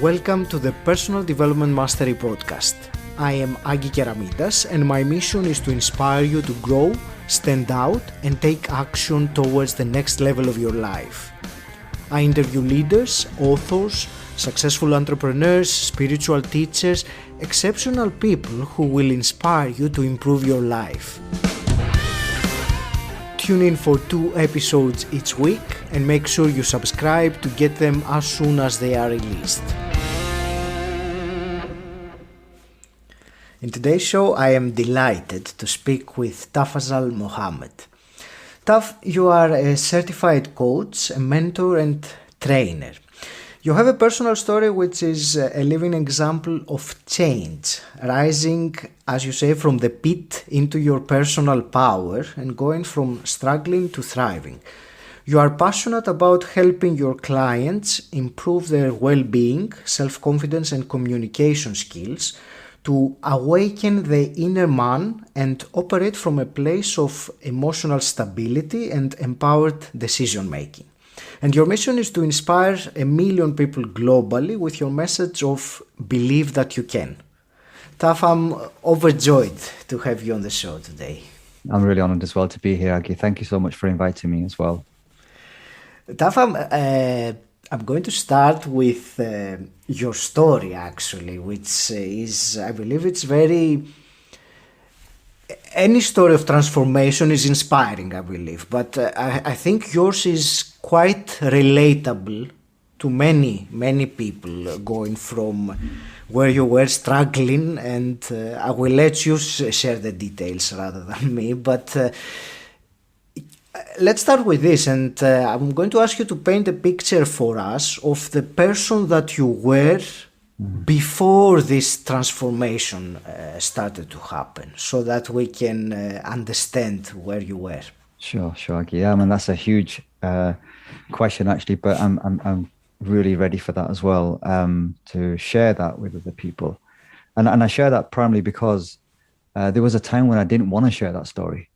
Welcome to the Personal Development Mastery Podcast. I am 𝗁𝗁𝗄𝗯𝗃 and my mission is to inspire you to grow, stand out, and take action towards the next level of your life. I interview leaders, authors, successful entrepreneurs, spiritual teachers, exceptional people who will inspire you to improve your life. Tune in for 2 episodes each week and make sure you subscribe to get them as soon as they are released. In today's show, I am delighted to speak with Tafazal Mohammed. Taf, you are a certified coach, a mentor and trainer. You have a personal story which is a living example of change, rising, as you say, from the pit into your personal power and going from struggling to thriving. You are passionate about helping your clients improve their well-being, self-confidence and communication skills to awaken the inner man and operate from a place of emotional stability and empowered decision-making. And your mission is to inspire 1 million people globally with your message of believe that you can. Taf, I'm overjoyed to have you on the show today. I'm really honored as well to be here, Agi. Thank you so much for inviting me as well. Taf, I'm going to start with your story, actually, which is, I believe it's very... Any story of transformation is inspiring, I believe, but I think yours is quite relatable to many people going from where you were struggling, and I will let you share the details rather than me, but let's start with this, and I'm going to ask you to paint a picture for us of the person that you were before this transformation started to happen, so that we can understand where you were. Sure, Agi. Yeah, I mean, that's a huge question actually, but I'm really ready for that as well, to share that with other people. And I share that primarily because there was a time when I didn't want to share that story.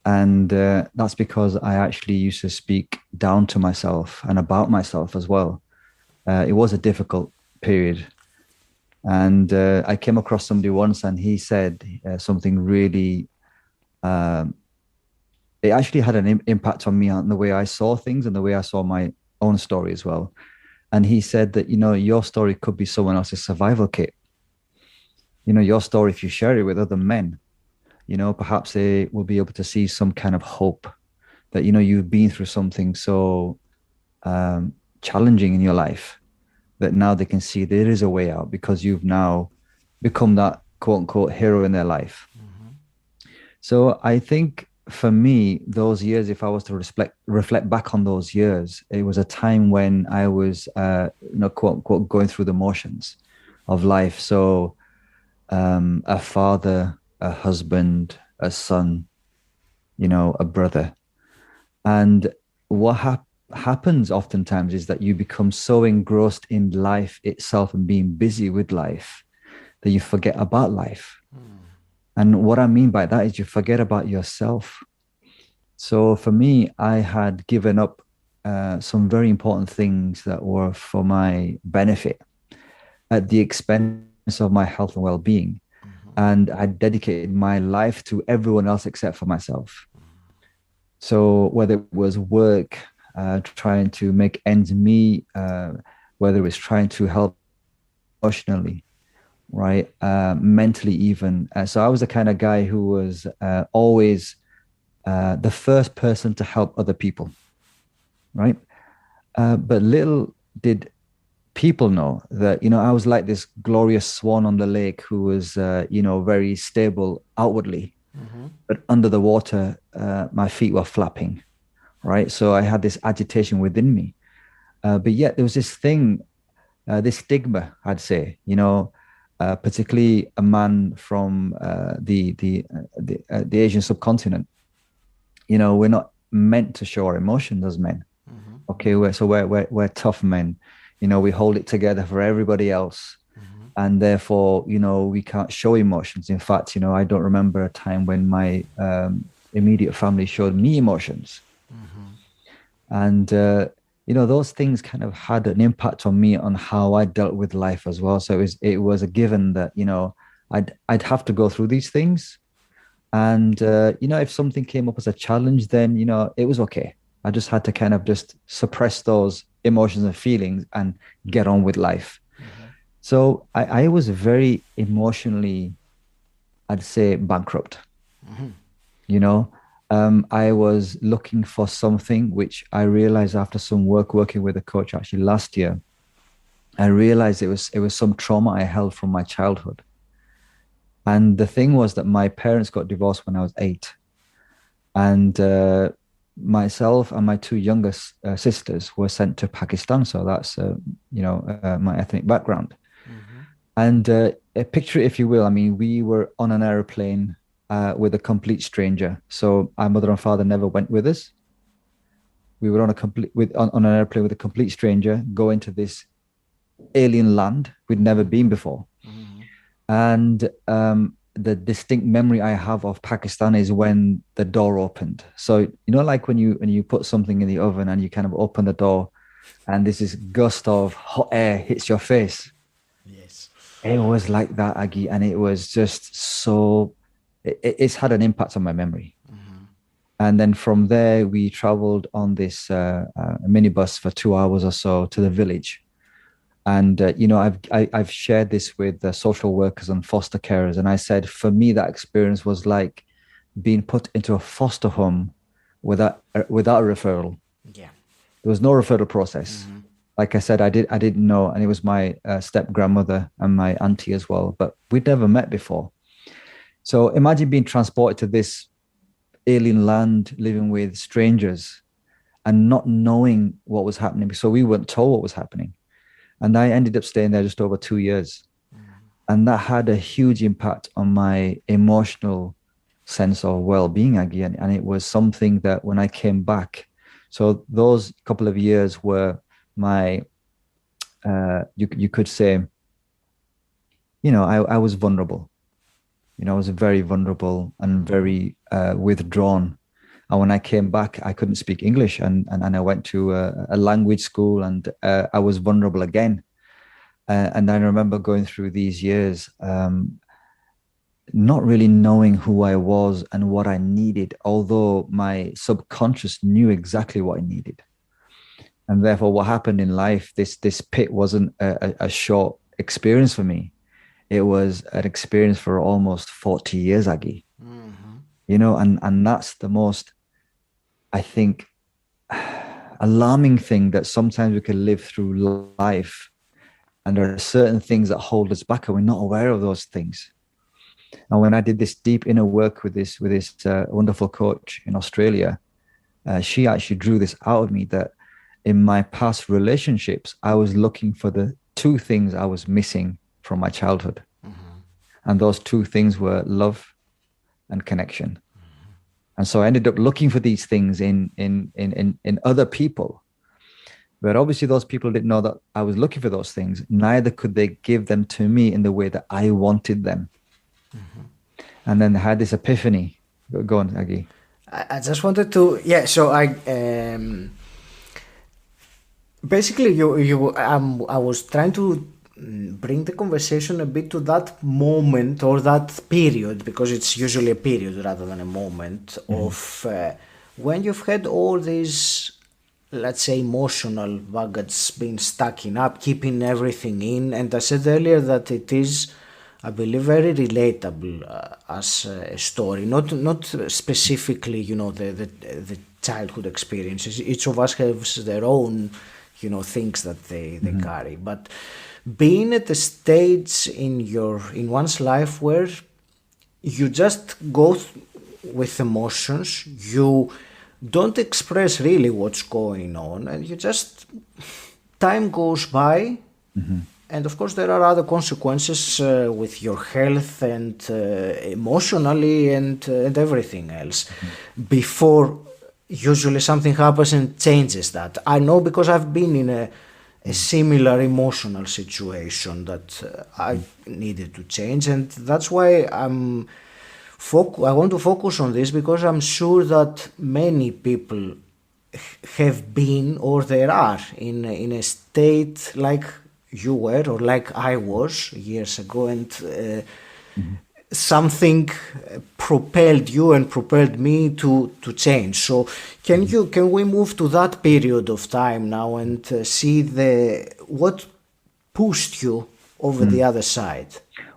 And that's because I actually used to speak down to myself and about myself as well. It was a difficult period. And I came across somebody once and he said something really, it actually had an impact on me on the way I saw things and the way I saw my own story as well. And he said that, your story could be someone else's survival kit. Your story, if you share it with other men, perhaps they will be able to see some kind of hope that, you've been through something so challenging in your life that now they can see there is a way out because you've now become that quote unquote hero in their life. Mm-hmm. So I think for me, those years, if I was to reflect back on those years, it was a time when I was, quote unquote, going through the motions of life. So a father, a husband, a son, a brother. And what happens oftentimes is that you become so engrossed in life itself and being busy with life that you forget about life. And what I mean by that is you forget about yourself. So for me, I had given up some very important things that were for my benefit at the expense of my health and well-being. And I dedicated my life to everyone else except for myself. So whether it was work, trying to make ends meet, whether it was trying to help emotionally, right, mentally even. So I was the kind of guy who was always the first person to help other people, right? But little did people know that, I was like this glorious swan on the lake who was, very stable outwardly, but under the water, my feet were flapping, right? So I had this agitation within me. But yet there was this thing, this stigma, I'd say, particularly a man from the Asian subcontinent. We're not meant to show our emotions as men. Mm-hmm. Okay, we're tough men. We hold it together for everybody else. Mm-hmm. And therefore, we can't show emotions. In fact, I don't remember a time when my immediate family showed me emotions. Mm-hmm. And you know, those things kind of had an impact on me on how I dealt with life as well. So it was a given that, you know, I'd have to go through these things. And you know, if something came up as a challenge, then, you know, it was okay. I just had to kind of just suppress those emotions and feelings and get on with life. So I was very emotionally, I'd say, bankrupt. You know, I was looking for something which I realized after some working with a coach actually last year. I realized it was some trauma I held from my childhood. And the thing was that my parents got divorced when I was 8. And myself and my 2 youngest sisters were sent to Pakistan. So that's, you know, my ethnic background. And picture it, if you will. I mean, we were on an airplane with a complete stranger. So our mother and father never went with us. We were on an airplane with a complete stranger, going to this alien land we'd never been before. And the distinct memory I have of Pakistan is when the door opened. So, you know, like when you put something in the oven and you kind of open the door and this gust of hot air hits your face. Yes. It was like that, Aggie. And it was just so, it's had an impact on my memory. And then from there, we traveled on this minibus for 2 hours or so to the village. And, you know, I've shared this with social workers and foster carers. And I said, for me, that experience was like being put into a foster home without a referral. Yeah. There was no referral process. Like I said, I didn't know. And it was my step grandmother and my auntie as well, but we'd never met before. So imagine being transported to this alien land, living with strangers and not knowing what was happening. So we weren't told what was happening. And I ended up staying there just over 2 years. And that had a huge impact on my emotional sense of well-being again. And it was something that when I came back, so those couple of years were my, you could say, you know, I was vulnerable. You know, I was very vulnerable and very withdrawn. And when I came back, I couldn't speak English, and I went to a language school, and I was vulnerable again. And I remember going through these years, not really knowing who I was and what I needed, although my subconscious knew exactly what I needed. And therefore, what happened in life, this pit wasn't a short experience for me. It was an experience for almost 40 years, Aggie. You know, and that's the most, I think, alarming thing, that sometimes we can live through life and there are certain things that hold us back and we're not aware of those things. And when I did this deep inner work with this wonderful coach in Australia, she actually drew this out of me, that in my past relationships, I was looking for the 2 things I was missing from my childhood. And those 2 things were love and connection. And so I ended up looking for these things in other people. But obviously those people didn't know that I was looking for those things. Neither could they give them to me in the way that I wanted them. And then I had this epiphany. Go on, Aggie. I just wanted to, so I, basically I was trying to bring the conversation a bit to that moment or that period, because it's usually a period rather than a moment, of when you've had all these, let's say, emotional baggage being stacking up, keeping everything in. And I said earlier that it is, I believe, very relatable as a story, not specifically, you know, the childhood experiences. Each of us has their own, you know, things that they carry, but being at a stage in one's life where you just go with emotions, you don't express really what's going on, and you just, time goes by, and of course there are other consequences with your health and emotionally and everything else before usually something happens and changes that. I know, because I've been in a similar emotional situation that I needed to change, and that's why I want to focus on this, because I'm sure that many people have been or there are in a state like you were or like I was years ago, and something propelled you and propelled me to change. So can we move to that period of time now and see what pushed you over the other side?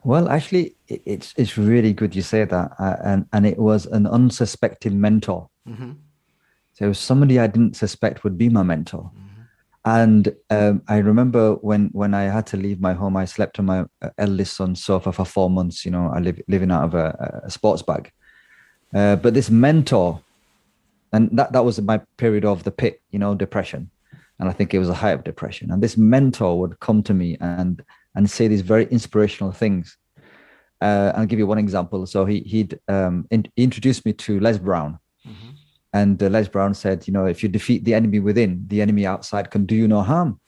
Well, actually, it's really good you say that, and it was an unsuspecting mentor. So it was somebody I didn't suspect would be my mentor. And I remember when I had to leave my home, I slept on my eldest son's sofa for 4 months. You know, I living out of a sports bag. But this mentor, and that was my period of the pit, you know, depression. And I think it was a height of depression. And this mentor would come to me and say these very inspirational things. I'll give you one example. So he introduced me to Les Brown. And Les Brown said, you know, if you defeat the enemy within, the enemy outside can do you no harm.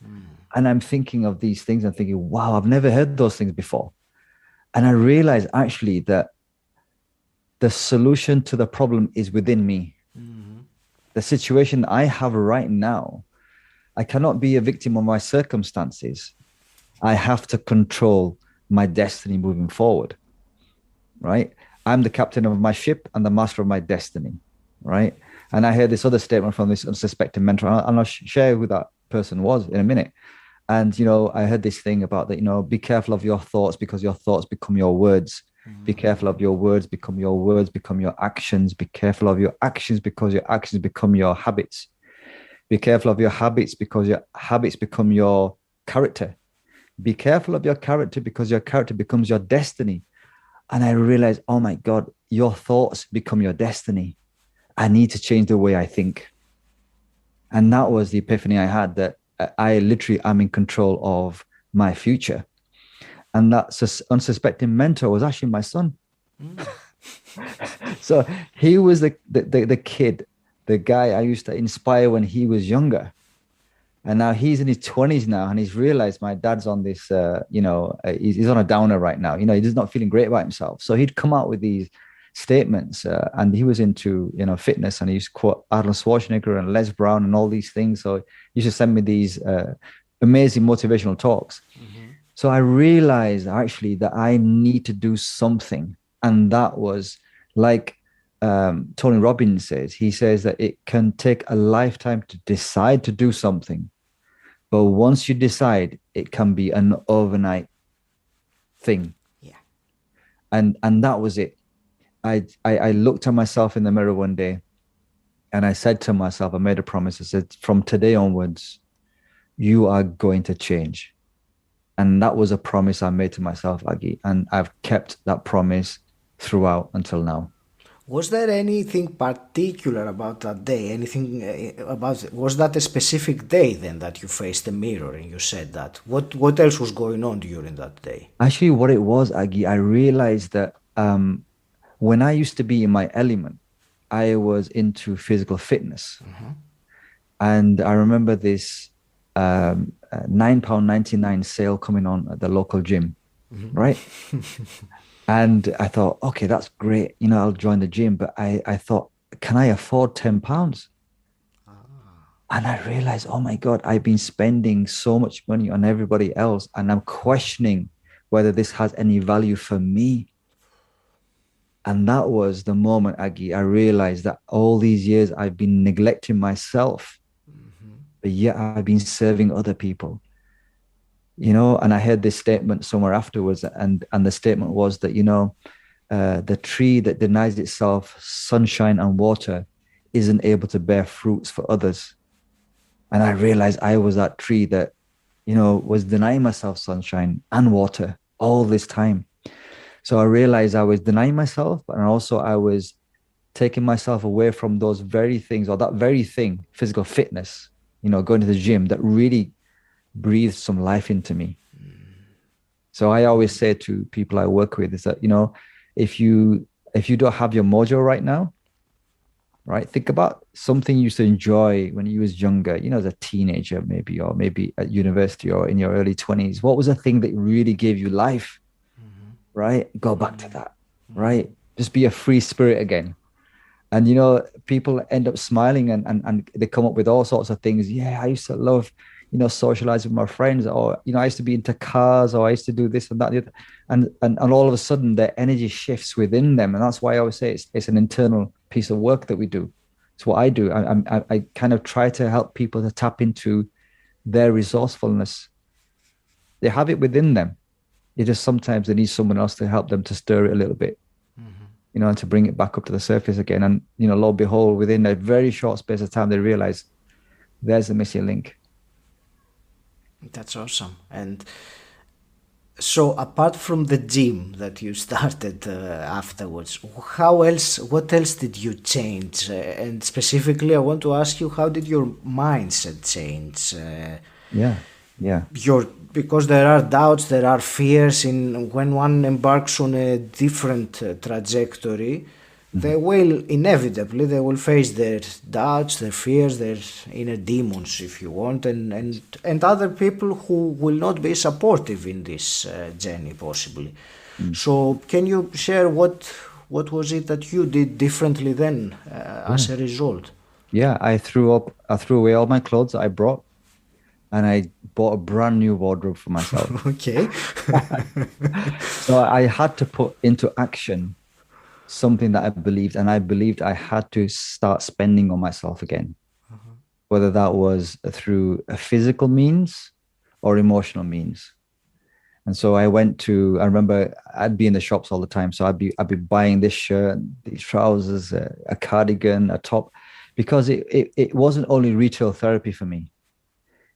And I'm thinking of these things and thinking, wow, I've never heard those things before. And I realized actually that the solution to the problem is within me. The situation I have right now, I cannot be a victim of my circumstances. I have to control my destiny moving forward, right? I'm the captain of my ship and the master of my destiny, right? And I heard this other statement from this unsuspecting mentor, and I'll share who that person was in a minute. And, you know, I heard this thing about that, you know, be careful of your thoughts because your thoughts become your words. Be careful of your words, become your words, become your actions. Be careful of your actions because your actions become your habits. Be careful of your habits because your habits become your character. Be careful of your character because your character becomes your destiny. And I realized, oh my God, your thoughts become your destiny. I need to change the way I think. And that was the epiphany I had, that I literally am in control of my future. And that unsuspecting mentor was actually my son. So he was the kid, the guy I used to inspire when he was younger. And now he's in his 20s now, and he's realized my dad's on this, he's on a downer right now. You know, he's not feeling great about himself. So he'd come out with these statements, and he was into, you know, fitness, and he used to quote Arnold Schwarzenegger and Les Brown and all these things. So he used to send me these amazing motivational talks. So I realized actually that I need to do something. And that was like Tony Robbins says. He says that it can take a lifetime to decide to do something. But once you decide, it can be an overnight thing. Yeah. And that was it. I looked at myself in the mirror one day, and I said to myself, I made a promise. I said, from today onwards, you are going to change. And that was a promise I made to myself, Aggie. And I've kept that promise throughout until now. Was there anything particular about that day? Was that a specific day then that you faced the mirror and you said that? What else was going on during that day? Actually, what it was, Aggie, I realized that when I used to be in my element, I was into physical fitness. And I remember this £9.99 sale coming on at the local gym, right? And I thought, okay, that's great. You know, I'll join the gym. But I thought, can I afford £10? And I realized, oh my God, I've been spending so much money on everybody else. And I'm questioning whether this has any value for me. And that was the moment, Aggie, I realized that all these years I've been neglecting myself, but yet I've been serving other people. You know, and I heard this statement somewhere afterwards, and the statement was that, you know, the tree that denies itself sunshine and water isn't able to bear fruits for others. And I realized I was that tree that, you know, was denying myself sunshine and water all this time. So I realized I was denying myself, and also I was taking myself away from those very things, or that very thing, physical fitness, you know, going to the gym, that really breathed some life into me. So I always say to people I work with is that, you know, if you don't have your mojo right now, right, think about something you used to enjoy when you was younger, you know, as a teenager maybe, or maybe at university or in your early 20s. What was the thing that really gave you life? Right? Go back to that, right? Just be a free spirit again. And, you know, people end up smiling and they come up with all sorts of things. Yeah, I used to love, you know, socializing with my friends, or, you know, I used to be into cars, or I used to do this and that. And all of a sudden their energy shifts within them. And that's why I always say it's an internal piece of work that we do. It's what I do. I kind of try to help people to tap into their resourcefulness. They have it within them. It just sometimes they need someone else to help them to stir it a little bit, you know, and to bring it back up to the surface again. And, you know, lo and behold, within a very short space of time, they realize there's the missing link. That's awesome. And so apart from the gym that you started afterwards, what else did you change? And specifically, I want to ask you, how did your mindset change? Because there are doubts, there are fears when one embarks on a different trajectory. They will face their doubts, their fears, their inner demons, if you want, and other people who will not be supportive in this journey, possibly. So, can you share what was it that you did differently then as a result? Yeah, I threw away all my clothes that I brought, and I bought a brand new wardrobe for myself. Okay. So I had to put into action something that I believed, and I believed I had to start spending on myself again, whether that was through a physical means or emotional means. And so I remember I'd be in the shops all the time. So I'd be buying this shirt, these trousers, a cardigan, a top, because it wasn't only retail therapy for me.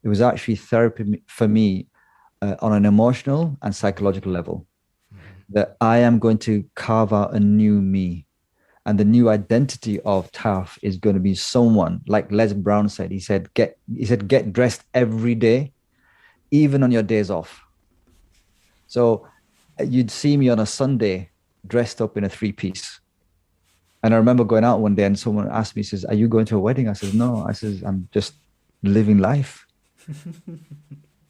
It was actually therapy for me on an emotional and psychological level. That I am going to carve out a new me, and the new identity of Taf is going to be someone like Les Brown said. He said, get dressed every day, even on your days off. So you'd see me on a Sunday dressed up in a 3-piece. And I remember going out one day and someone asked me, says, "Are you going to a wedding?" I says, "No." I says, "I'm just living life."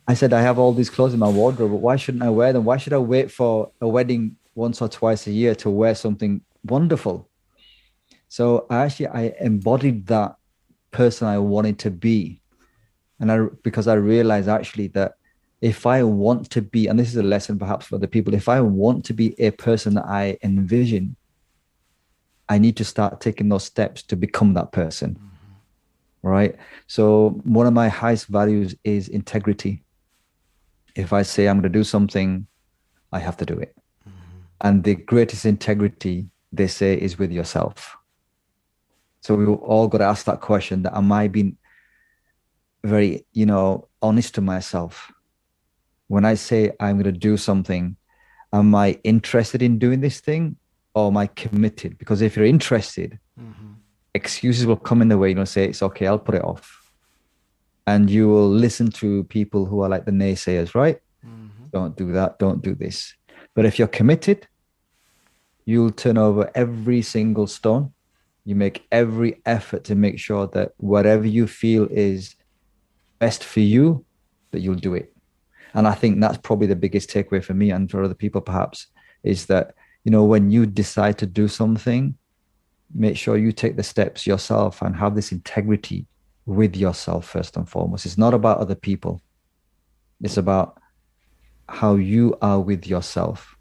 I said, "I have all these clothes in my wardrobe, but why shouldn't I wear them? Why should I wait for a wedding once or twice a year to wear something wonderful?" So I embodied that person I wanted to be. Because I realized actually that if I want to be, and this is a lesson perhaps for the people, if I want to be a person that I envision, I need to start taking those steps to become that person. Right? So one of my highest values is integrity. If I say I'm going to do something, I have to do it. And the greatest integrity, they say, is with yourself. So we all got to ask that question, that am I being very, honest to myself? When I say I'm going to do something, am I interested in doing this thing, or am I committed? Because if you're interested, excuses will come in the way. Say, it's okay, I'll put it off. And you will listen to people who are like the naysayers, right? Don't do that, don't do this. But if you're committed, you'll turn over every single stone. You make every effort to make sure that whatever you feel is best for you, that you'll do it. And I think that's probably the biggest takeaway for me and for other people perhaps, is that, when you decide to do something, make sure you take the steps yourself and have this integrity with yourself first and foremost. It's not about other people. It's about how you are with yourself.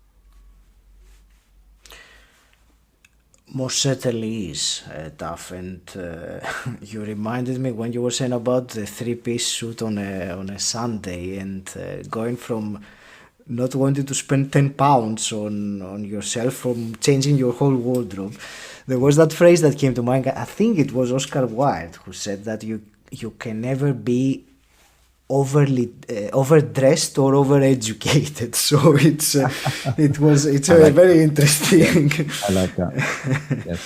Most certainly is tough, and you reminded me when you were saying about the 3-piece suit on a Sunday, and going from not wanting to spend £10 on yourself, from changing your whole wardrobe. There was that phrase that came to mind. I think it was Oscar Wilde who said that you can never be overdressed or overeducated. So it's very interesting. I like that. Yes.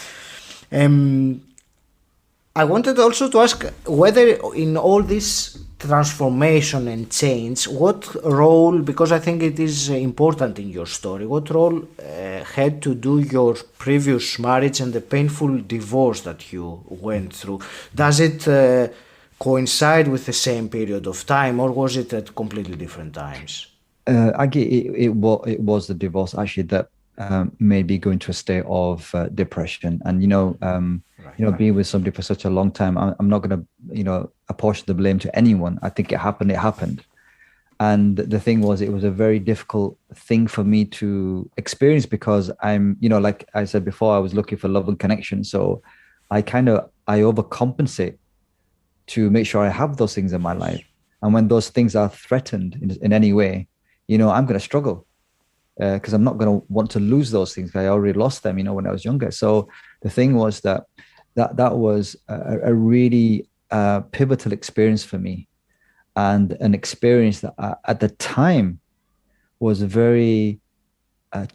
I wanted also to ask whether in all this transformation and change, what role, because I think it is important in your story, what role had to do your previous marriage and the painful divorce that you went through? Does it coincide with the same period of time, or was it at completely different times? It was the divorce actually that made me go into a state of depression. And being with somebody for such a long time, I'm not going to, apportion the blame to anyone. I think it happened. And the thing was, it was a very difficult thing for me to experience because I'm, like I said before, I was looking for love and connection. So I overcompensate to make sure I have those things in my life. And when those things are threatened in any way, I'm going to struggle because I'm not going to want to lose those things. I already lost them, when I was younger. So the thing was that was a really pivotal experience for me. And an experience that at the time was very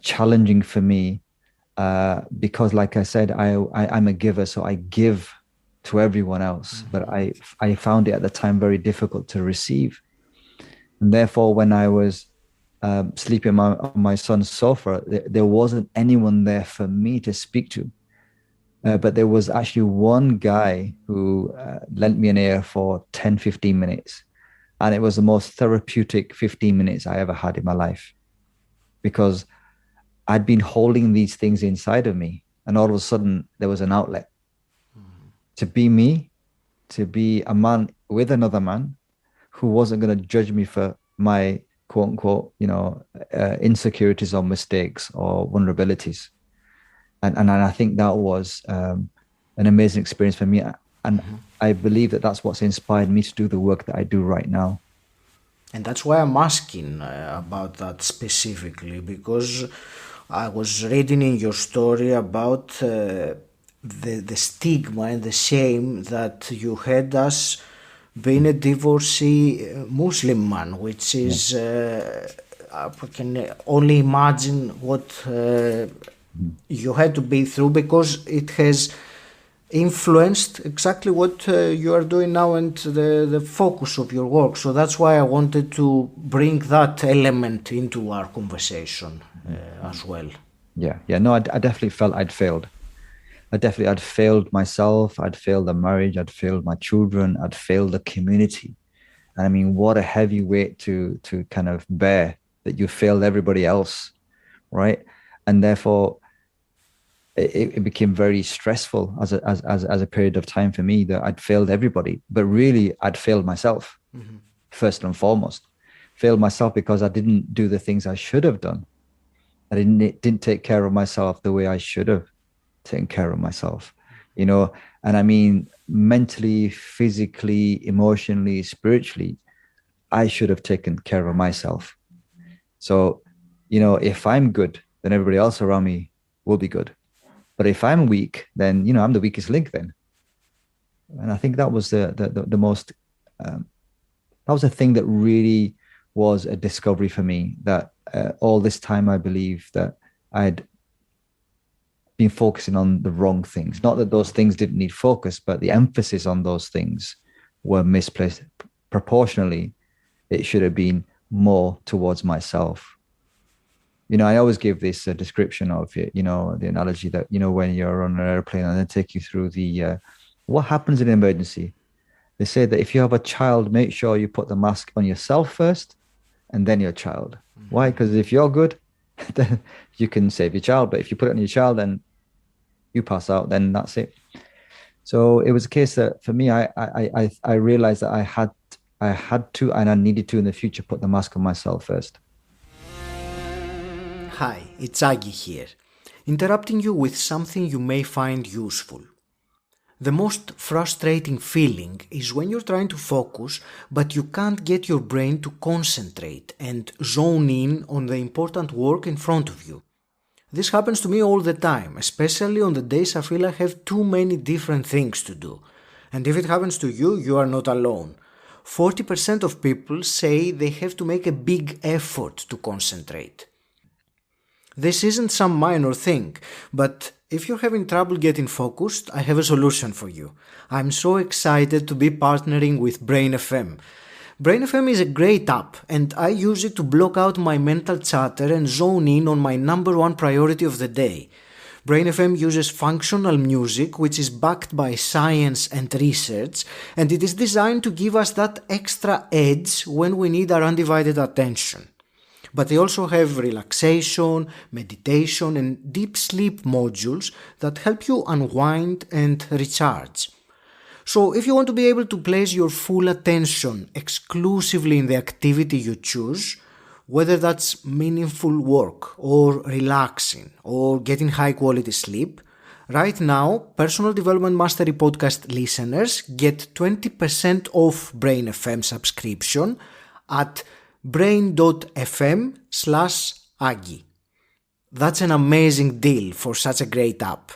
challenging for me because, like I said, I'm a giver, so I give to everyone else. Mm-hmm. But I found it at the time very difficult to receive. And therefore, when I was sleeping on my son's sofa, there wasn't anyone there for me to speak to. But there was actually one guy who lent me an ear for 10, 15 minutes. And it was the most therapeutic 15 minutes I ever had in my life because I'd been holding these things inside of me. And all of a sudden, there was an outlet to be me, to be a man with another man who wasn't going to judge me for my quote unquote, insecurities or mistakes or vulnerabilities. And I think that was an amazing experience for me. And I believe that that's what's inspired me to do the work that I do right now. And that's why I'm asking about that specifically, because I was reading in your story about the stigma and the shame that you had as being a divorcee Muslim man, which is, I can only imagine what you had to be through, because it has influenced exactly what you are doing now and the focus of your work. So that's why I wanted to bring that element into our conversation as well. Yeah. No, I definitely felt I'd failed. I'd failed myself. I'd failed the marriage. I'd failed my children. I'd failed the community. And I mean, what a heavy weight to kind of bear, that you failed everybody else, right? And therefore, it became very stressful as a period of time for me, that I'd failed everybody, but really I'd failed myself first and foremost. Failed myself because I didn't do the things I should have done. I didn't take care of myself the way I should have taken care of myself, and I mean, mentally, physically, emotionally, spiritually, I should have taken care of myself. So, if I'm good, then everybody else around me will be good. But if I'm weak, then, I'm the weakest link then. And I think that was the most, that was a thing that really was a discovery for me, that all this time I believe that I'd been focusing on the wrong things. Not that those things didn't need focus, but the emphasis on those things were misplaced. Proportionally, it should have been more towards myself. I always give this description of it, the analogy that, when you're on an airplane and they take you through what happens in an emergency. They say that if you have a child, make sure you put the mask on yourself first and then your child. Why? Because if you're good, then you can save your child. But if you put it on your child and you pass out, then that's it. So it was a case that for me, I realized that I had to, and I needed to in the future, put the mask on myself first. Hi, it's Agi here, interrupting you with something you may find useful. The most frustrating feeling is when you're trying to focus, but you can't get your brain to concentrate and zone in on the important work in front of you. This happens to me all the time, especially on the days I feel I have too many different things to do. And if it happens to you, you are not alone. 40% of people say they have to make a big effort to concentrate. This isn't some minor thing, but if you're having trouble getting focused, I have a solution for you. I'm so excited to be partnering with Brain FM. Brain FM is a great app, and I use it to block out my mental chatter and zone in on my number one priority of the day. Brain FM uses functional music, which is backed by science and research, and it is designed to give us that extra edge when we need our undivided attention. But they also have relaxation, meditation, and deep sleep modules that help you unwind and recharge. So if you want to be able to place your full attention exclusively in the activity you choose, whether that's meaningful work or relaxing or getting high quality sleep, right now, Personal Development Mastery Podcast listeners get 20% off Brain FM subscription at brain.fm/Aggie. That's an amazing deal for such a great app.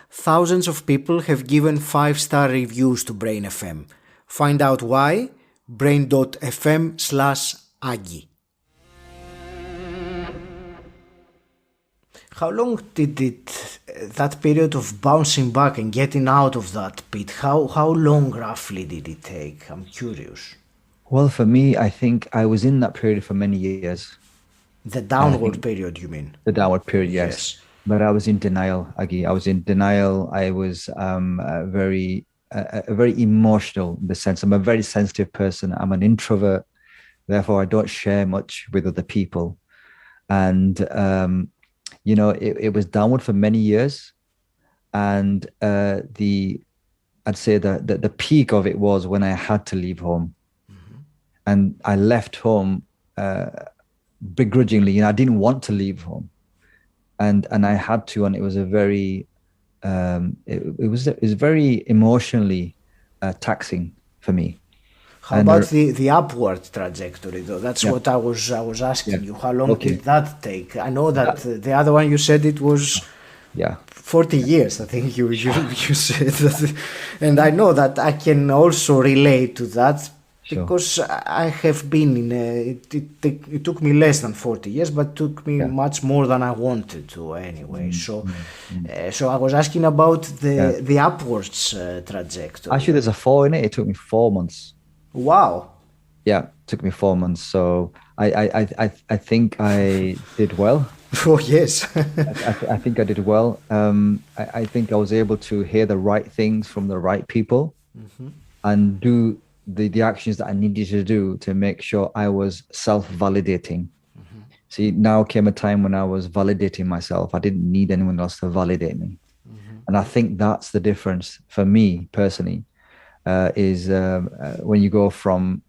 Thousands of people have given 5-star reviews to Brain FM. Find out why. brain.fm/Aggie. How long did that period of bouncing back and getting out of that pit, how long roughly did it take? I'm curious. Well, for me, I think I was in that period for many years. The downward period, you mean? The downward period, yes. But I was in denial, Aggie. I was in denial. I was very emotional in the sense I'm a very sensitive person. I'm an introvert. Therefore, I don't share much with other people. And, it was downward for many years. And I'd say the peak of it was when I had to leave home. Mm-hmm. And I left home begrudgingly. I didn't want to leave home. And I had to, and it was a very, it was very emotionally taxing for me. How about the upward trajectory, though? That's what I was asking you. How long did that take? I know that the other one you said it was 40 years. I think you said that, and I know that I can also relate to that. Sure. Because I have been in it took me less than 40 years, but took me much more than I wanted to anyway. So I was asking about the upwards trajectory. Actually, there's a 4 in it. It took me 4 months. Wow. Yeah, it took me 4 months. So I think I did well. Oh, yes. I think I did well. I think I was able to hear the right things from the right people and do the actions that I needed to do to make sure I was self-validating. See, now came a time when I was validating myself. I didn't need anyone else to validate me. And I think that's the difference for me personally, is when you go from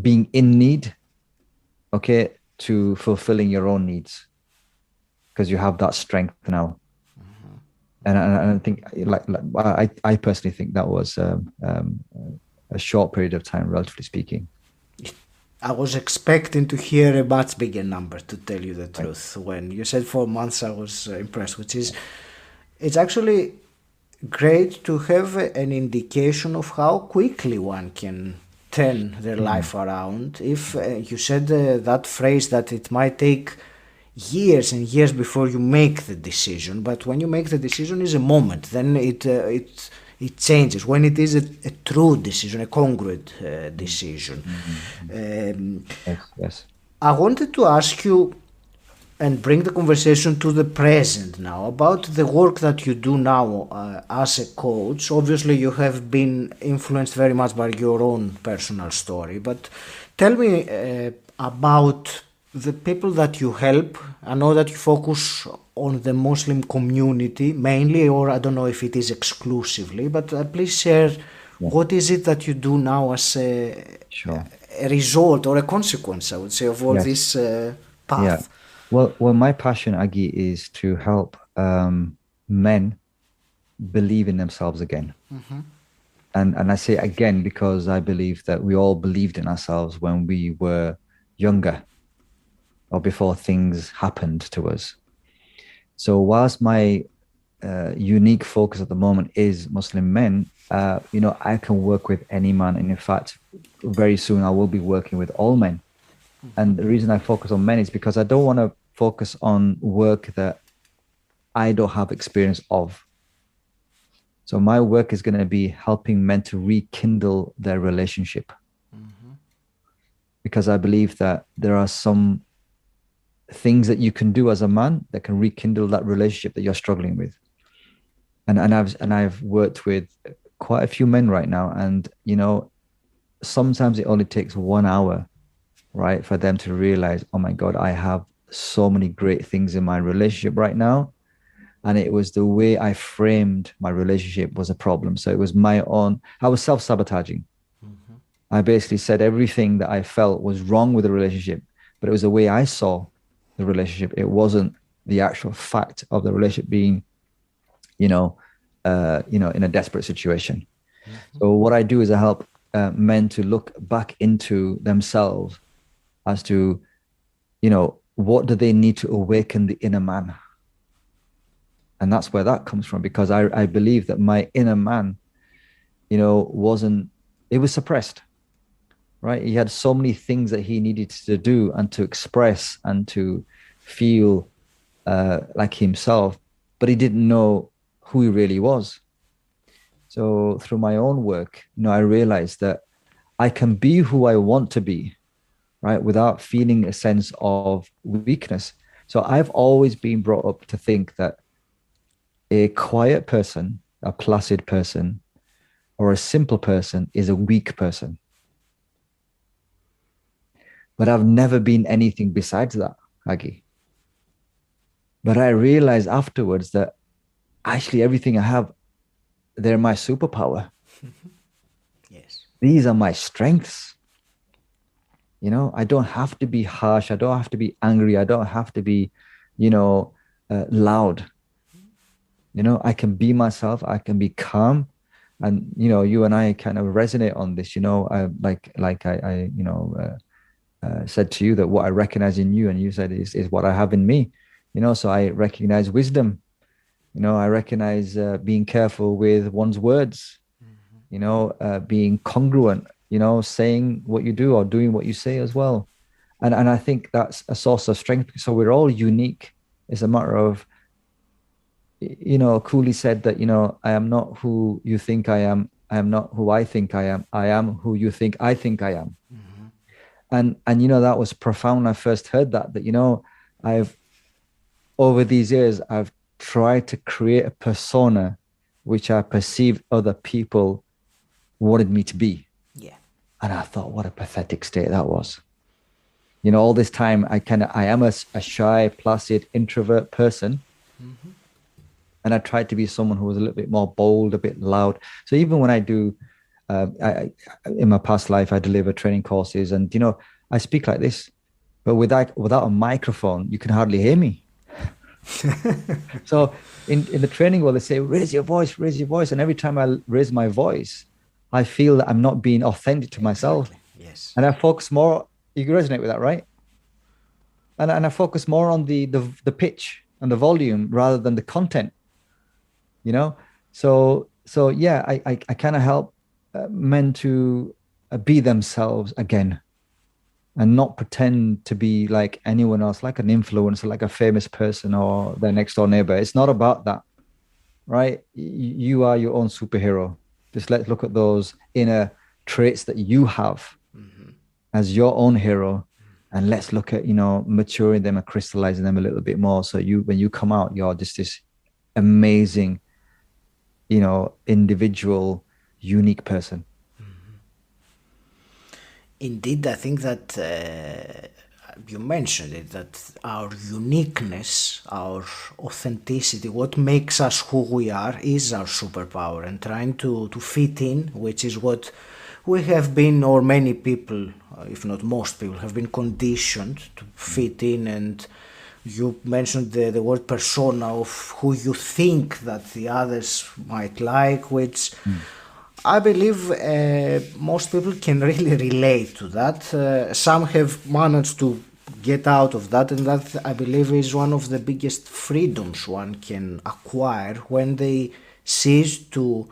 being in need, to fulfilling your own needs, because you have that strength now. And I think, I personally think that was a short period of time, relatively speaking. I was expecting to hear a much bigger number, to tell you the truth. When you said 4 months, I was impressed, it's actually great to have an indication of how quickly one can turn their life around. If you said that phrase that it might take years and years before you make the decision, but when you make the decision is a moment, then it changes. When it is a true decision, a congruent decision. Yes. I wanted to ask you and bring the conversation to the present now about the work that you do now as a coach. Obviously, you have been influenced very much by your own personal story, but tell me about the people that you help. I know that you focus on the Muslim community mainly, or I don't know if it is exclusively, but please share what is it that you do now as a result or a consequence, I would say, of all this path. Yeah. Well, my passion, Aggie, is to help men believe in themselves again. And I say again because I believe that we all believed in ourselves when we were younger or before things happened to us. So whilst my unique focus at the moment is Muslim men, I can work with any man. And in fact, very soon I will be working with all men. And the reason I focus on men is because I don't want to focus on work that I don't have experience of. So my work is going to be helping men to rekindle their relationship. Because I believe that there are some things that you can do as a man that can rekindle that relationship that you're struggling with. And I've worked with quite a few men right now. And, sometimes it only takes 1 hour right? For them to realize, oh my God, I have so many great things in my relationship right now. And it was the way I framed my relationship was a problem. So it was my own, I was self-sabotaging. Mm-hmm. I basically said everything that I felt was wrong with the relationship, but it was the way I saw the relationship. It wasn't the actual fact of the relationship being, in a desperate situation. Mm-hmm. So what I do is I help men to look back into themselves as to, what do they need to awaken the inner man? And that's where that comes from, because I believe that my inner man, it was suppressed, right? He had so many things that he needed to do and to express and to feel like himself, but he didn't know who he really was. So through my own work, I realized that I can be who I want to be, right? Without feeling a sense of weakness. So I've always been brought up to think that a quiet person, a placid person, or a simple person is a weak person. But I've never been anything besides that, Agi. But I realized afterwards that actually everything I have, they're my superpower. Yes. These are my strengths. I don't have to be harsh. I don't have to be angry. I don't have to be, loud. I can be myself. I can be calm. And, you and I kind of resonate on this, I said to you that what I recognize in you, and you said is what I have in me, so I recognize wisdom. I recognize being careful with one's words, being congruent, saying what you do or doing what you say as well. And I think that's a source of strength. So we're all unique. It's a matter of, Cooley said that, I am not who you think I am. I am not who I think I am. I am who you think I am. Mm-hmm. And that was profound. I first heard that, I've, over these years, I've tried to create a persona which I perceived other people wanted me to be. Yeah. And I thought, what a pathetic state that was. All this time, I am a shy, placid, introvert person. Mm-hmm. And I tried to be someone who was a little bit more bold, a bit loud. So even when I do, in my past life, I deliver training courses, and I speak like this, but without a microphone, you can hardly hear me. So in the training world, they say, raise your voice. And every time I raise my voice, I feel that I'm not being authentic to myself. Exactly. Yes. And I focus more, you can resonate with that, right? And I focus more on the pitch and the volume rather than the content. So yeah, I kind of help men to be themselves again, and not pretend to be like anyone else, like an influencer, like a famous person or their next door neighbor. It's not about that, right? You are your own superhero. Just let's look at those inner traits that you have as your own hero, and let's look at maturing them and crystallizing them a little bit more. So when you come out, you're just this amazing, individual, unique person. Indeed, I think that you mentioned it, that our uniqueness, our authenticity, what makes us who we are, is our superpower, and trying to fit in, which is what we have been, or many people, if not most people, have been conditioned to fit in. And you mentioned the word persona, of who you think that the others might like, which I believe most people can really relate to that. Some have managed to get out of that, and that, I believe, is one of the biggest freedoms one can acquire, when they cease to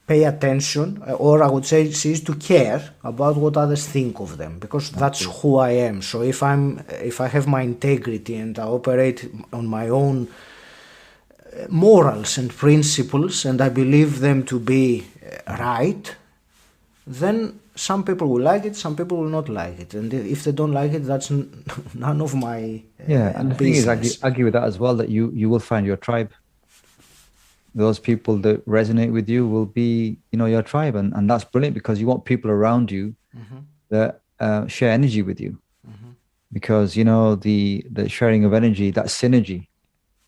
pay attention, or I would say cease to care about what others think of them, because that's who I am. So if I have my integrity and I operate on my own morals and principles, and I believe them to be right, then some people will like it, some people will not like it, and if they don't like it, that's none of my and the business. thing is, I argue with that as well, that you will find your tribe. Those people that resonate with you will be, your tribe, and that's brilliant, because you want people around you that share energy with you, because you know the sharing of energy, that synergy,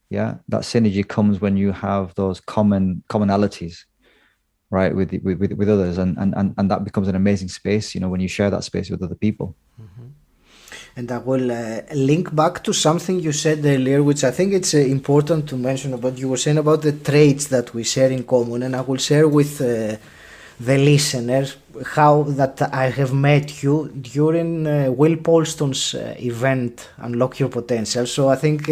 yeah, that synergy comes when you have those commonalities, right, with others, and that becomes an amazing space, you know, when you share that space with other people. And I will link back to something you said earlier, which I think it's important to mention about. You were saying about the traits that we share in common, and I will share with the listener how that I have met you during 𝗏𝗶𝗀𝗀𝗀's event, Unlock Your Potential. So I think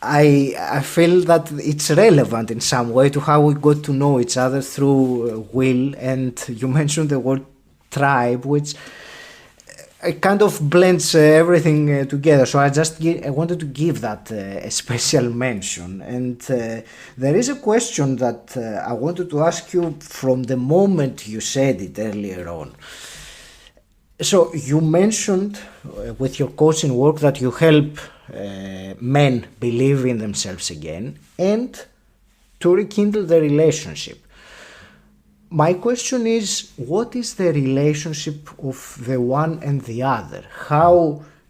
I feel that it's relevant in some way to how we got to know each other through Will, and you mentioned the word tribe, which it kind of blends everything together. So I wanted to give that a special mention. And there is a question that I wanted to ask you from the moment you said it earlier on. So you mentioned with your coaching work that you help men believe in themselves again and to rekindle the relationship. My question is, what is the relationship of the one and the other?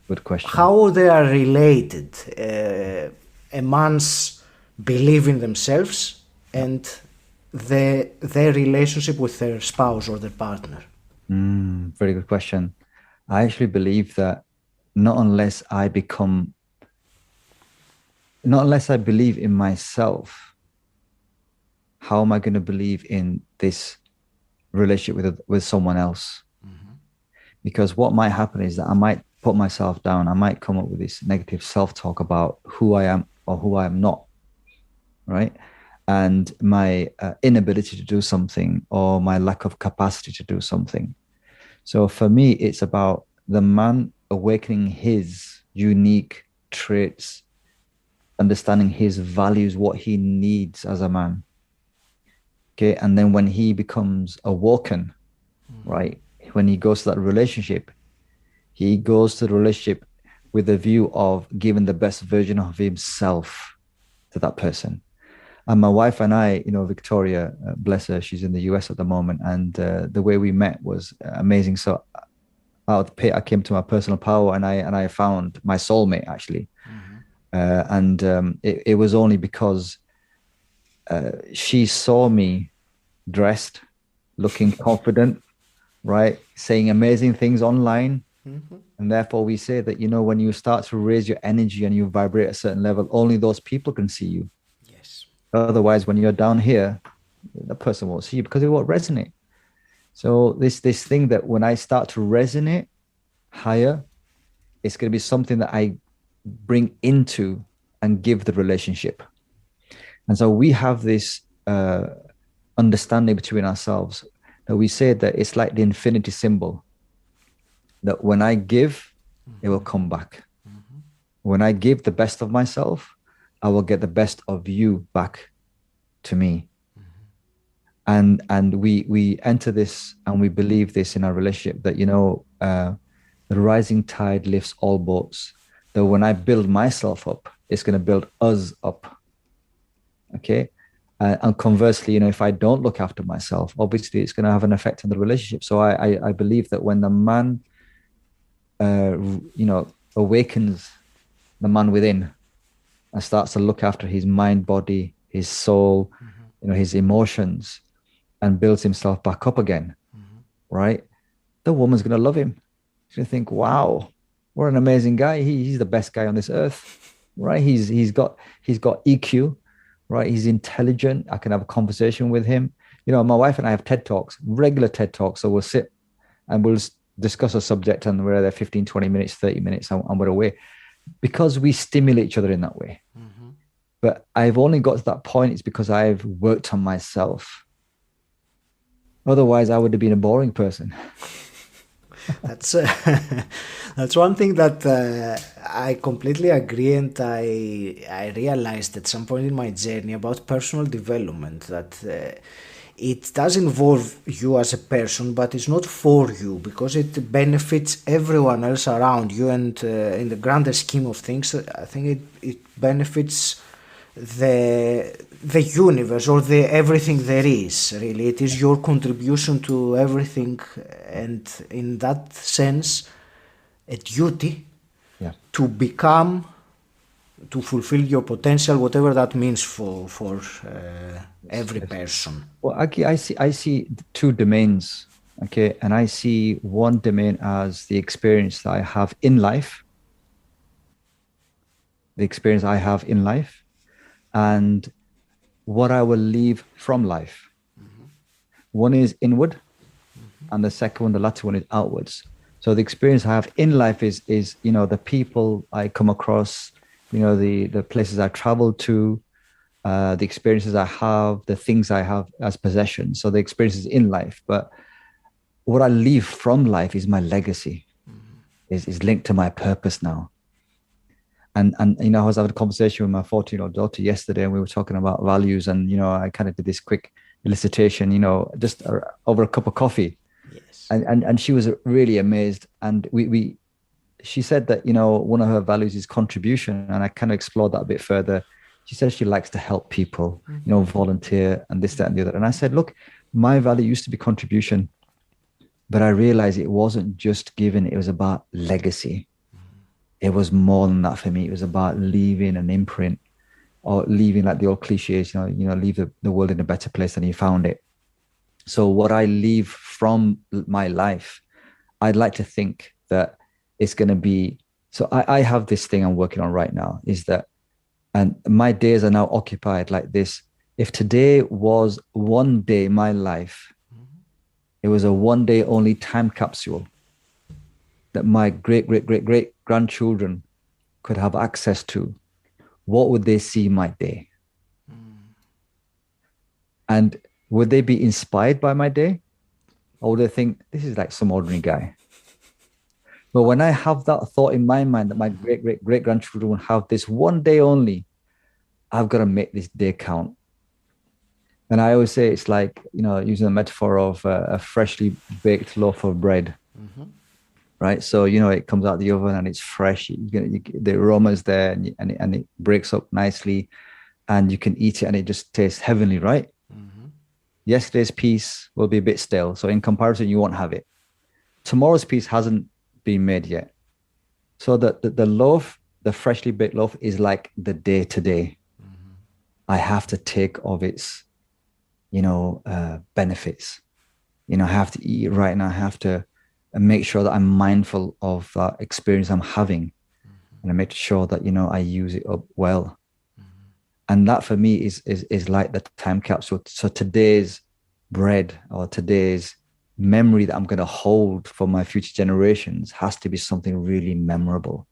Good question. How they are related? A man's belief in themselves and their relationship with their spouse or their partner. Very good question. I actually believe that not unless I believe in myself, how am I going to believe in this relationship with someone else? Because what might happen is that I might put myself down. I might come up with this negative self-talk about who I am or who I am not, right? And my inability to do something or my lack of capacity to do something. So for me, it's about the man awakening his unique traits, understanding his values, what he needs as a man. Okay, and then when he becomes awoken, right, when he goes to that relationship, he goes to the relationship with the view of giving the best version of himself to that person. And my wife and I, you know, Victoria, bless her, she's in the US at the moment, and the way we met was amazing. So out of the pit, I came to my personal power, and I found my soulmate actually, it was only because she saw me dressed, looking confident, right, saying amazing things online. And therefore we say that, you know, when you start to raise your energy and you vibrate at a certain level, only those people can see you. Yes. Otherwise, when you're down here, the person won't see you because it won't resonate. So this thing that when I start to resonate higher, it's going to be something that I bring into and give the relationship. And so we have this understanding between ourselves that we say that it's like the infinity symbol, that when I give, it will come back. When I give the best of myself, I will get the best of you back to me. And we enter this and we believe this in our relationship, that, you know, the rising tide lifts all boats, that when I build myself up, it's going to build us up. Okay. And conversely, you know, if I don't look after myself, obviously it's going to have an effect on the relationship. So I believe that when the man, you know, awakens the man within and starts to look after his mind, body, his soul, you know, his emotions, and builds himself back up again, right? The woman's going to love him. She's going to think, wow, what an amazing guy. He's the best guy on this earth, right? He's got EQ, right? He's intelligent. I can have a conversation with him. You know, my wife and I have TED Talks, regular TED Talks. So we'll sit and we'll discuss a subject and we're there 15, 20 minutes, 30 minutes and we're away, because we stimulate each other in that way. But I've only got to that point, it's because I've worked on myself. Otherwise, I would have been a boring person. That's one thing that I completely agree, and I realized at some point in my journey about personal development that it does involve you as a person, but it's not for you, because it benefits everyone else around you, and in the grander scheme of things, I think it benefits the universe or the everything there is. Really, it is your contribution to everything, and in that sense, a duty to become, to fulfill your potential, whatever that means for every person. Well, okay, I see two domains. Okay, and I see one domain as the experience that I have in life, and what I will leave from life. One is inward, and the second one, the latter one, is outwards. So the experience I have in life is the people I come across, the places I travel to, the experiences I have, the things I have as possessions. So the experiences in life, but what I leave from life is my legacy, is linked to my purpose now. And I was having a conversation with my 14-year-old daughter yesterday, and we were talking about values, and I kind of did this quick elicitation, just over a cup of coffee. Yes. And she was really amazed, and she said that one of her values is contribution, and I kind of explored that a bit further. She says she likes to help people, volunteer, and this, that, and the other. And I said, look, my value used to be contribution, but I realized it wasn't just giving; it was about legacy. It was more than that for me. It was about leaving an imprint, or leaving, like the old cliches, leave the world in a better place than you found it. So what I leave from my life, I'd like to think that it's going to be, so I have this thing I'm working on right now, is that, and my days are now occupied like this. If today was one day in my life, it was a one day only time capsule that my great grandchildren could have access to, what would they see my day? And would they be inspired by my day? Or would they think, this is like some ordinary guy? But when I have that thought in my mind that my great grandchildren will have this one day only, I've got to make this day count. And I always say it's like, using the metaphor of a freshly baked loaf of bread. Right, so it comes out the oven and it's fresh. The aroma is there, and it breaks up nicely, and you can eat it, and it just tastes heavenly, right? Yesterday's piece will be a bit stale, so in comparison, you won't have it. Tomorrow's piece hasn't been made yet, so the loaf, the freshly baked loaf, is like the day to day. I have to take of its, benefits. I have to eat it right, and I have to make sure that I'm mindful of that experience I'm having, and I make sure that I use it up well. And that for me is like the time capsule. So today's bread, or today's memory that I'm going to hold for my future generations, has to be something really memorable.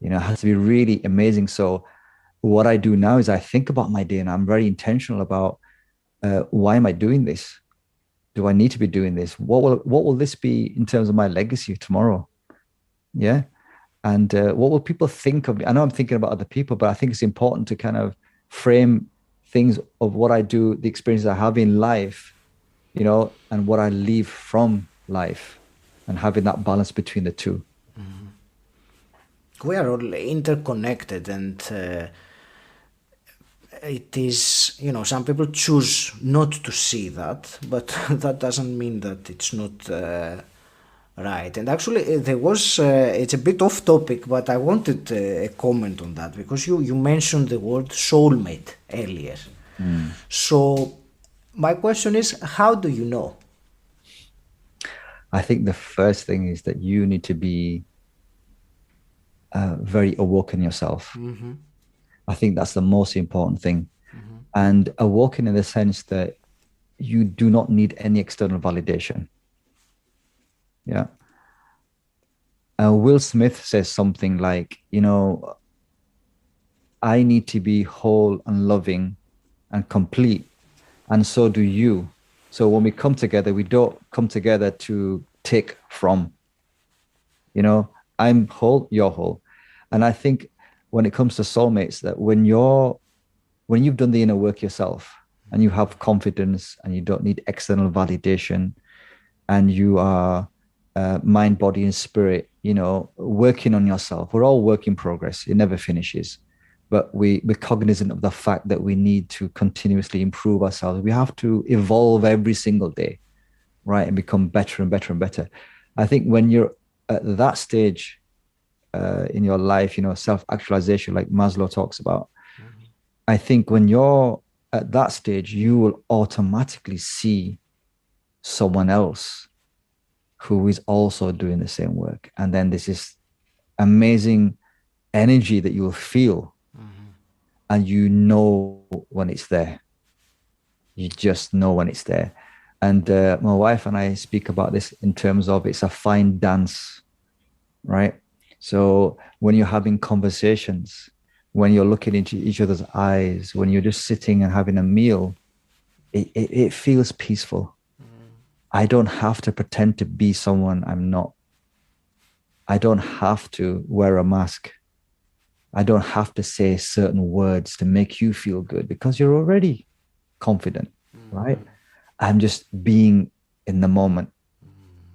It has to be really amazing. So what I do now is I think about my day, and I'm very intentional about why am I doing this? Do I need to be doing this? What will this be in terms of my legacy tomorrow? Yeah. And what will people think of me? I know I'm thinking about other people, but I think it's important to kind of frame things of what I do, the experiences I have in life, and what I leave from life, and having that balance between the two. We are all interconnected, and it is, some people choose not to see that, but that doesn't mean that it's not right. And actually, there was, it's a bit off topic, but I wanted a comment on that, because you mentioned the word soulmate earlier. So my question is, how do you know? I think the first thing is that you need to be very awoken yourself. I think that's the most important thing. And awoken in the sense that you do not need any external validation. Yeah. Will Smith says something like, I need to be whole and loving and complete, and so do you. So when we come together, we don't come together to take from. I'm whole, you're whole. And I think when it comes to soulmates, that when you've done the inner work yourself, and you have confidence, and you don't need external validation, and you are mind, body, and spirit, working on yourself. We're all work in progress. It never finishes. but we're cognizant of the fact that we need to continuously improve ourselves. We have to evolve every single day, right? And become better and better and better. I think when you're at that stage in your life, self-actualization, like Maslow talks about, I think when you're at that stage, you will automatically see someone else who is also doing the same work. And then there's this amazing energy that you will feel, and you know when it's there. You just know when it's there. And my wife and I speak about this in terms of it's a fine dance, right? So when you're having conversations, when you're looking into each other's eyes, when you're just sitting and having a meal, it feels peaceful. I don't have to pretend to be someone I'm not. I don't have to wear a mask. I don't have to say certain words to make you feel good, because you're already confident, right? I'm just being in the moment,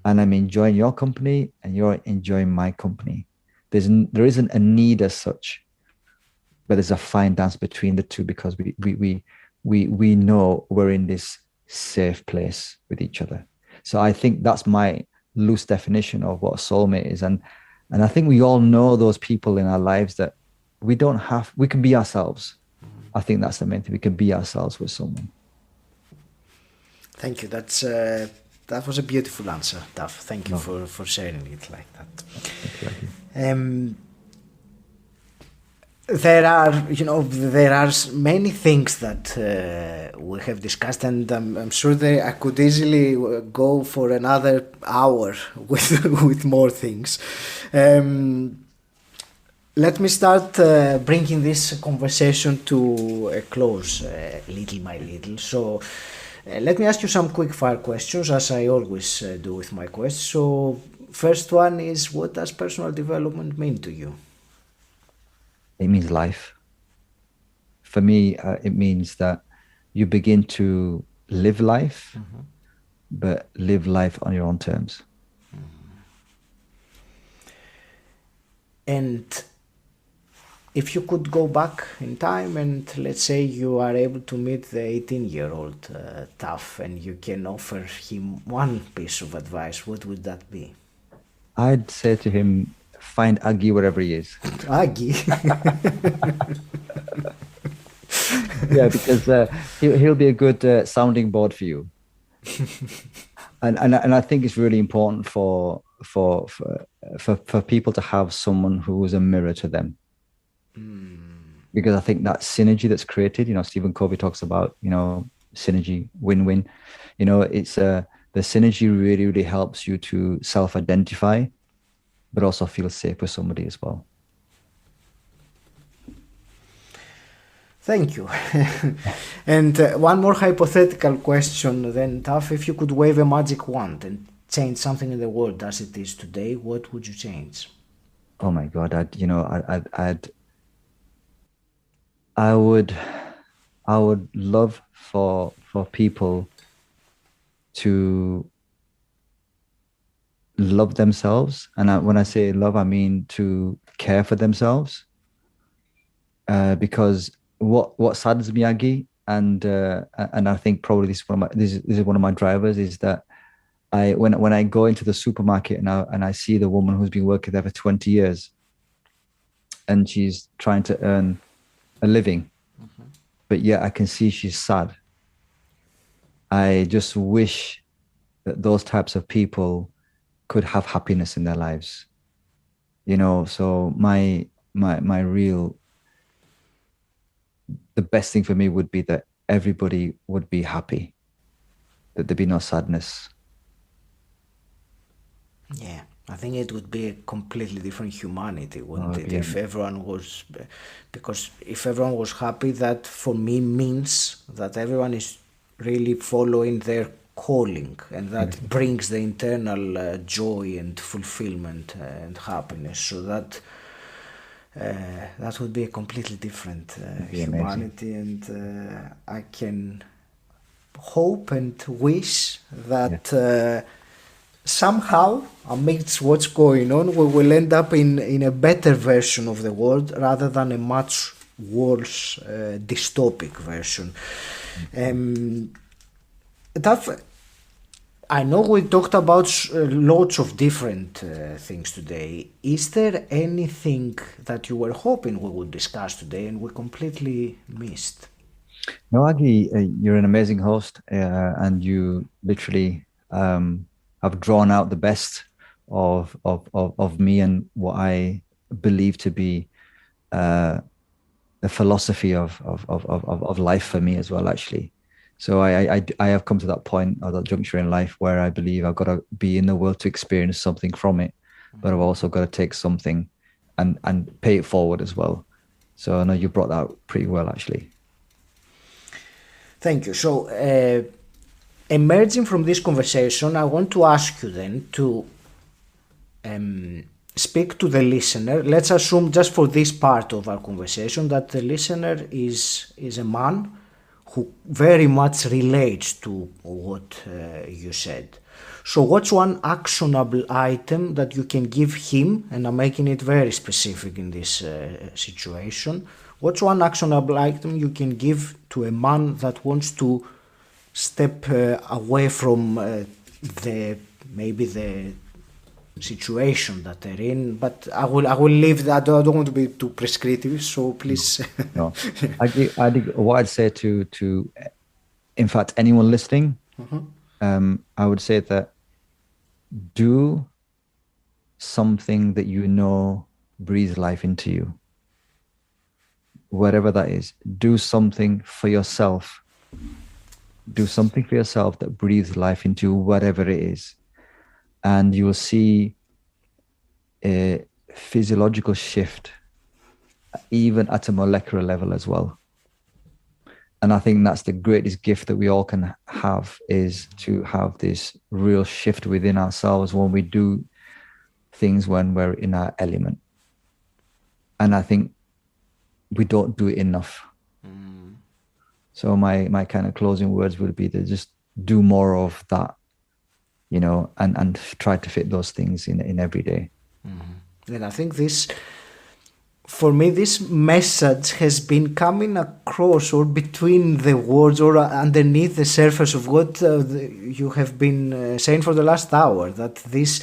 and I'm enjoying your company and you're enjoying my company. There isn't a need as such, but there's a fine dance between the two, because we know we're in this safe place with each other. So I think that's my loose definition of what a soulmate is. And I think we all know those people in our lives that we can be ourselves. I think that's the main thing. We can be ourselves with someone. Thank you. That was a beautiful answer, Taf. Thank you for sharing it like that. There are many things that we have discussed, and I'm sure that I could easily go for another hour with more things. Let me start bringing this conversation to a close, little by little. So let me ask you some quick fire questions, as I always do with my questions. So first one is, what does personal development mean to you? It means life. For me, it means that you begin to live life, but live life on your own terms. And if you could go back in time and let's say you are able to meet the 18-year-old Taf, and you can offer him one piece of advice, what would that be? I'd say to him, find Aggie wherever he is. Aggie? Yeah, because he'll be a good sounding board for you. And I think it's really important for people to have someone who is a mirror to them. Because I think that synergy that's created, Stephen Covey talks about, synergy, win-win. It's the synergy really, really helps you to self-identify, but also feel safe with somebody as well. Thank you. And one more hypothetical question then, Taf. If you could wave a magic wand and change something in the world as it is today, what would you change? Oh my God, I would love for people to love themselves, and when I say love, I mean to care for themselves. Because what saddens me, Aggie, and I think probably this is one of my drivers, is that when I go into the supermarket and I see the woman who's been working there for 20 years, and she's trying to earn a living, but yet I can see she's sad. I just wish that those types of people could have happiness in their lives. So my real, the best thing for me would be that everybody would be happy, that there'd be no sadness. Yeah, I think it would be a completely different humanity, wouldn't it? If everyone was, because if everyone was happy, that for me means that everyone is really following their calling, and that brings the internal joy and fulfillment and happiness. So that would be a completely different humanity, and I can hope and wish that somehow, amidst what's going on, we will end up in a better version of the world rather than a much world's dystopic version. I know we talked about lots of different things today. Is there anything that you were hoping we would discuss today and we completely missed? No, Aggie, you're an amazing host, and you literally have drawn out the best of me and what I believe to be the philosophy of life for me as well, actually. So I have come to that point or that juncture in life where I believe I've got to be in the world to experience something from it, but I've also got to take something and pay it forward as well. So I know you brought that out pretty well, actually. Thank you. So emerging from this conversation, I want to ask you then to speak to the listener. Let's assume just for this part of our conversation that the listener is a man who very much relates to what you said. So what's one actionable item that you can give him, and I'm making it very specific in this situation, what's one actionable item you can give to a man that wants to step away from the situation that they're in? But I will leave that. I don't want to be too prescriptive, so please. No. I think what I'd say to in fact anyone listening, I would say that do something that you know breathes life into you, whatever that is. Do something for yourself. Do something for yourself that breathes life into you, whatever it is. And you will see a physiological shift, even at a molecular level as well. And I think that's the greatest gift that we all can have, is to have this real shift within ourselves when we do things when we're in our element. And I think we don't do it enough. So my kind of closing words would be to just do more of that, you know, and try to fit those things in every day. And I think this, for me, this message has been coming across or between the words or underneath the surface of what you have been saying for the last hour, that this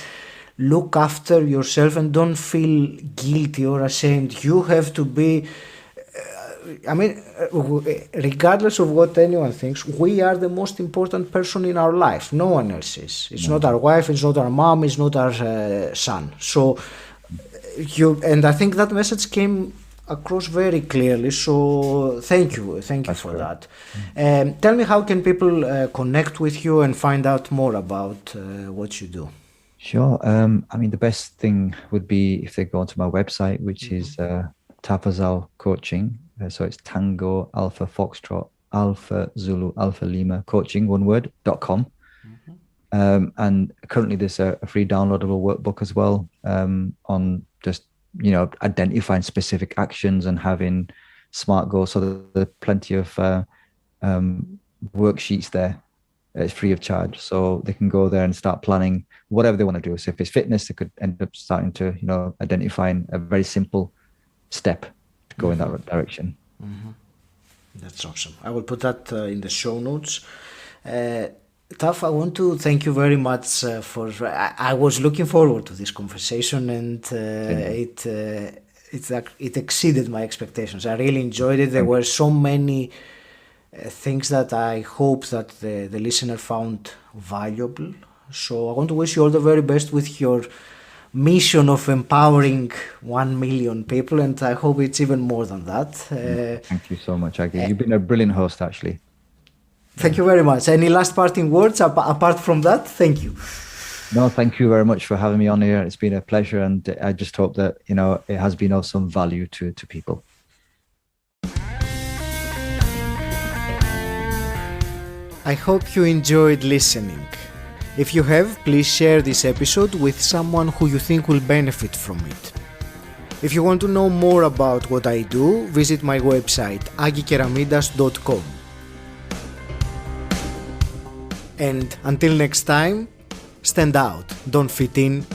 look after yourself and don't feel guilty or ashamed. You have to be, regardless of what anyone thinks, we are the most important person in our life. No one else is. It's not our wife, it's not our mom, it's not our son. So and I think that message came across very clearly. So thank you for that. Tell me, how can people connect with you and find out more about what you do? Sure. The best thing would be if they go onto my website, which is Tafazal Coaching. So it's Tango Alpha Foxtrot Alpha Zulu Alpha Lima Coaching, one word, .com. And currently there's a free downloadable workbook as well, on just, you know, identifying specific actions and having SMART goals. So there's plenty of worksheets there. It's free of charge. So they can go there and start planning whatever they want to do. So if it's fitness, they could end up starting to, you know, identifying a very simple step to go in that direction. That's awesome. I will put that in the show notes. Taf, I want to thank you very much for. I was looking forward to this conversation, and it exceeded my expectations. I really enjoyed it. There were so many things that I hope that the listener found valuable. So I want to wish you all the very best with your mission of empowering 1 million people, and I hope it's even more than that. Thank you so much, Aggie. You've been a brilliant host, actually. Thank you very much. Any last parting words apart from that? Thank you. No, thank you very much for having me on here. It's been a pleasure, and I just hope that, you know, it has been of some value to people. I hope you enjoyed listening. If you have, please share this episode with someone who you think will benefit from it. If you want to know more about what I do, visit my website 𝗁𝗁𝗂𝘆𝗀.com. And until next time, stand out, don't fit in,